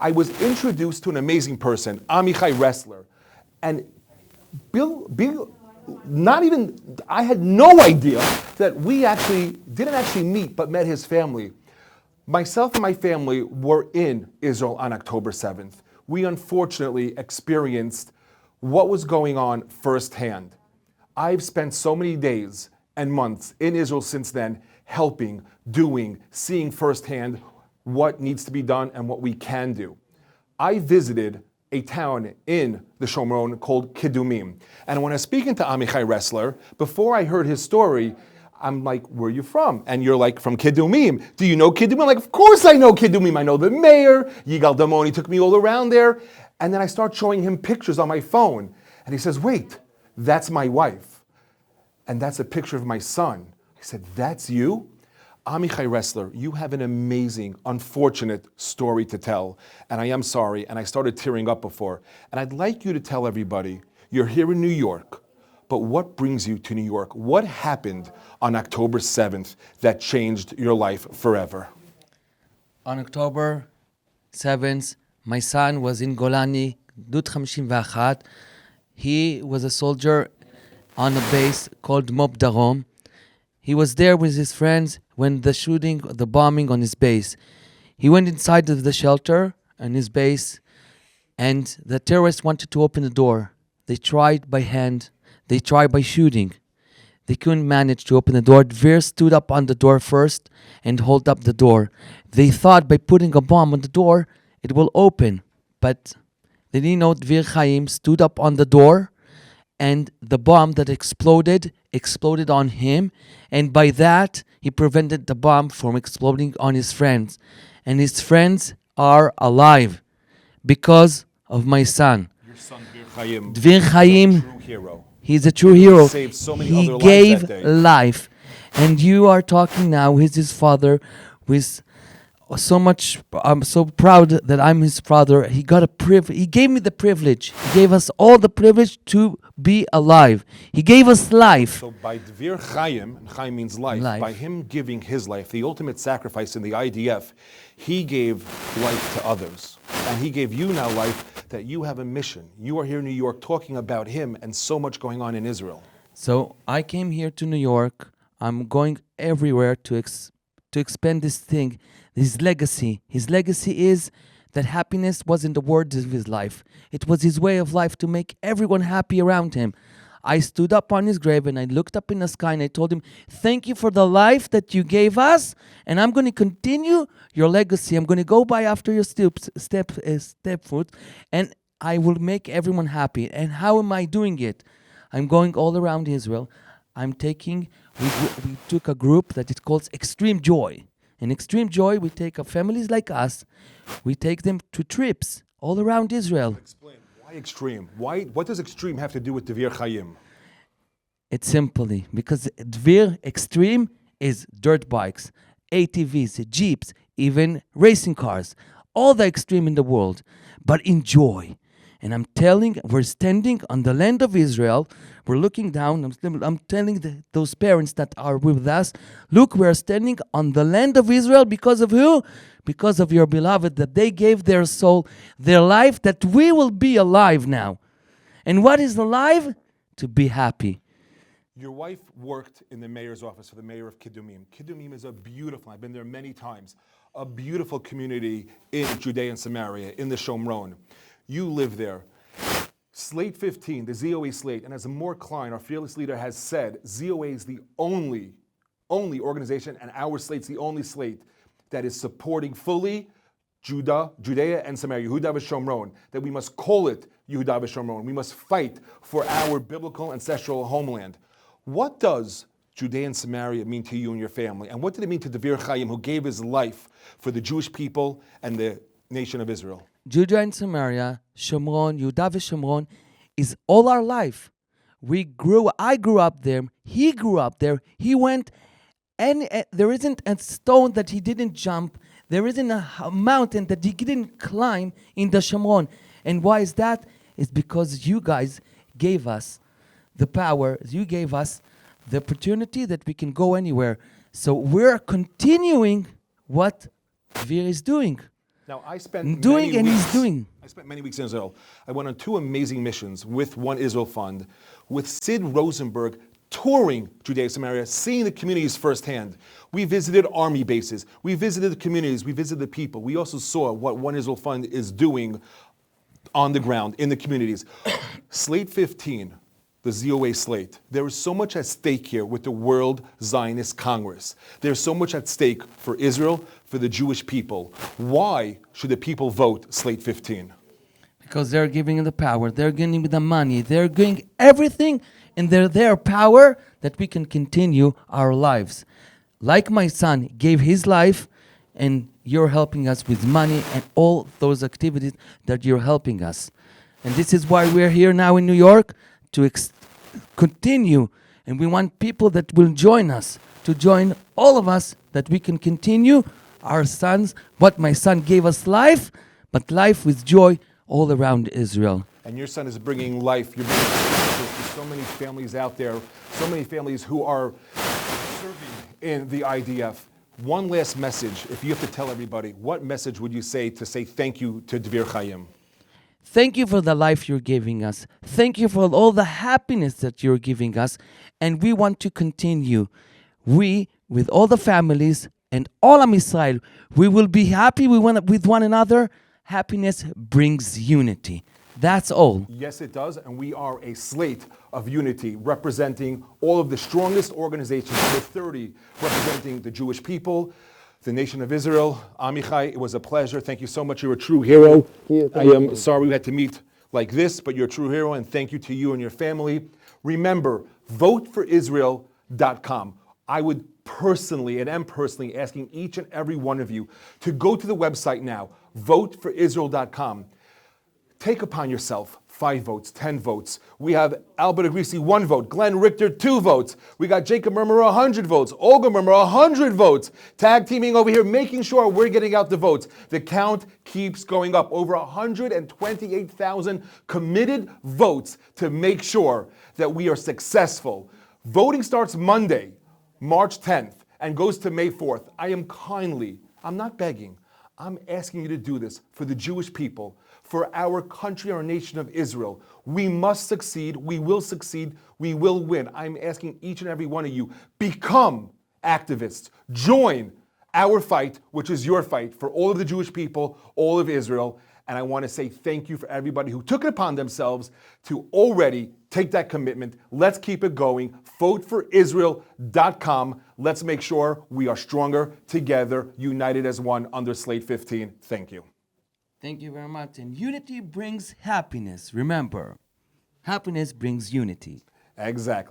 I was introduced to an amazing person, Amichai Ressler. And Bill, I had no idea that we didn't actually meet, but met his family. Myself and my family were in Israel on October 7th. We unfortunately experienced what was going on firsthand. I've spent so many days and months in Israel since then, helping, doing, seeing firsthand what needs to be done and what we can do. I visited a town in the Shomron called Kidumim. And when I was speaking to Amichai Ressler, before I heard his story, I'm like, where are you from? And you're like, from Kidumim. Do you know Kidumim? I'm like, of course I know Kidumim. I know the mayor. Yigal Damoni took me all around there. And then I start showing him pictures on my phone. And he says, wait, that's my wife. And that's a picture of my son. I said, that's you? Amichai Ressler, you have an amazing, unfortunate story to tell. And I am sorry, and I started tearing up before. And I'd like you to tell everybody, you're here in New York, but what brings you to New York? What happened on October 7th that changed your life forever? On October 7th, my son was in Golani, Gdud 51. He was a soldier on a base called Mob Darom. He was there with his friends when the bombing on his base. He went inside of the shelter on his base, and the terrorists wanted to open the door. They tried by hand. They tried by shooting. They couldn't manage to open the door. Dvir stood up on the door first and held up the door. They thought by putting a bomb on the door, it will open. But they didn't know Dvir Chaim stood up on the door, and the bomb that exploded on him, and by that he prevented the bomb from exploding on his friends. And his friends are alive because of my son. Your son, Dvir Chaim. Dvir Chaim, a true hero. He's a true hero. Saved so many He other lives gave that day. life. And you are talking now with his father, with so much. I'm so proud that I'm his father. He got a privilege. He gave me the privilege. He gave us all the privilege to be alive. He gave us life. So by Dvir Chaim, and Chaim means life, by him giving his life, the ultimate sacrifice in the IDF, he gave life to others. And he gave you now life that you have a mission. You are here in New York talking about him and so much going on in Israel. So I came here to New York. I'm going everywhere to expand this thing, his legacy. His legacy is that happiness wasn't the words of his life. It was his way of life to make everyone happy around him. I stood up on his grave and I looked up in the sky and I told him, thank you for the life that you gave us, and I'm going to continue your legacy. I'm going to go by after your step foot, and I will make everyone happy. And how am I doing it? I'm going all around Israel. We took a group that is called Extreme Joy. In Extreme Joy, we take families like us, we take them to trips all around Israel. Explain, why extreme? What does extreme have to do with Dvir Chaim? It's simply because Dvir Extreme is dirt bikes, ATVs, Jeeps, even racing cars, all the extreme in the world, but in joy. And I'm telling, we're standing on the land of Israel. We're looking down. I'm telling those parents that are with us, look, we're standing on the land of Israel because of who? Because of your beloved, that they gave their soul, their life, that we will be alive now. And what is alive? To be happy. Your wife worked in the mayor's office for the mayor of Kidumim. Kidumim is a beautiful, I've been there many times, a beautiful community in Judea and Samaria, in the Shomron. You live there. Slate 15, the ZOA Slate, and as Mor Klein, our fearless leader, has said, ZOA is the only organization, and our Slate's the only Slate that is supporting fully Judea and Samaria, Yehuda v'Shomron, that we must call it Yehuda v'Shomron. We must fight for our biblical ancestral homeland. What does Judea and Samaria mean to you and your family? And what did it mean to Dvir Chaim, who gave his life for the Jewish people and the nation of Israel? Judea and Samaria, Shomron, Yehuda v'Shomron is all our life. I grew up there. He grew up there. He went, and there isn't a stone that he didn't jump. There isn't a mountain that he didn't climb in the Shomron. And why is that? It's because you guys gave us the power. You gave us the opportunity that we can go anywhere. So we're continuing what Dvir is doing. Now, I spent doing many and weeks, he's doing. I spent many weeks in Israel. I went on 2 amazing missions with One Israel Fund, with Sid Rosenberg touring Judea, Samaria, seeing the communities firsthand. We visited army bases. We visited the communities. We visited the people. We also saw what One Israel Fund is doing on the ground, in the communities. Slate 15, the ZOA Slate. There is so much at stake here with the World Zionist Congress. There's so much at stake for Israel, for the Jewish people. Why should the people vote Slate 15? Because they're giving the power, they're giving the money, they're doing everything in their power that we can continue our lives. Like my son gave his life, and you're helping us with money and all those activities that you're helping us. And this is why we're here now in New York, to continue. And we want people that will join us, to join all of us, that we can continue our sons, what my son gave us life, but life with joy all around Israel. And your son is bringing life. You're bringing life to so many families out there, so many families who are serving in the IDF. One last message, if you have to tell everybody, what message would you say to say thank you to Dvir Chaim? Thank you for the life you're giving us. Thank you for all the happiness that you're giving us. And we want to continue. We, with all the families and all Am Yisrael, we will be happy with one another. Happiness brings unity. That's all. Yes, it does. And we are a slate of unity representing all of the strongest organizations, the 30 representing the Jewish people, the nation of Israel. Amichai, it was a pleasure. Thank you so much. You're a true hero. I am sorry we had to meet like this, but you're a true hero, and thank you to you and your family. Remember, voteforisrael.com. I would personally, and am personally, asking each and every one of you to go to the website now, voteforisrael.com. Take upon yourself 5 votes, 10 votes. We have Albert Agrisi 1 vote, Glenn Richter 2 votes. We got Jacob Murmur 100 votes, Olga Murmur 100 votes. Tag teaming over here, making sure we're getting out the votes. The count keeps going up. Over 128,000 committed votes to make sure that we are successful. Voting starts Monday, March 10th, and goes to May 4th. I'm not begging, I'm asking you to do this for the Jewish people, for our country, our nation of Israel. We must succeed, we will win. I'm asking each and every one of you, become activists. Join our fight, which is your fight, for all of the Jewish people, all of Israel. And I want to say thank you for everybody who took it upon themselves to already take that commitment. Let's keep it going. Voteforisrael.com. Let's make sure we are stronger together, united as one under Slate 15. Thank you. Thank you very much. And unity brings happiness. Remember, happiness brings unity. Exactly.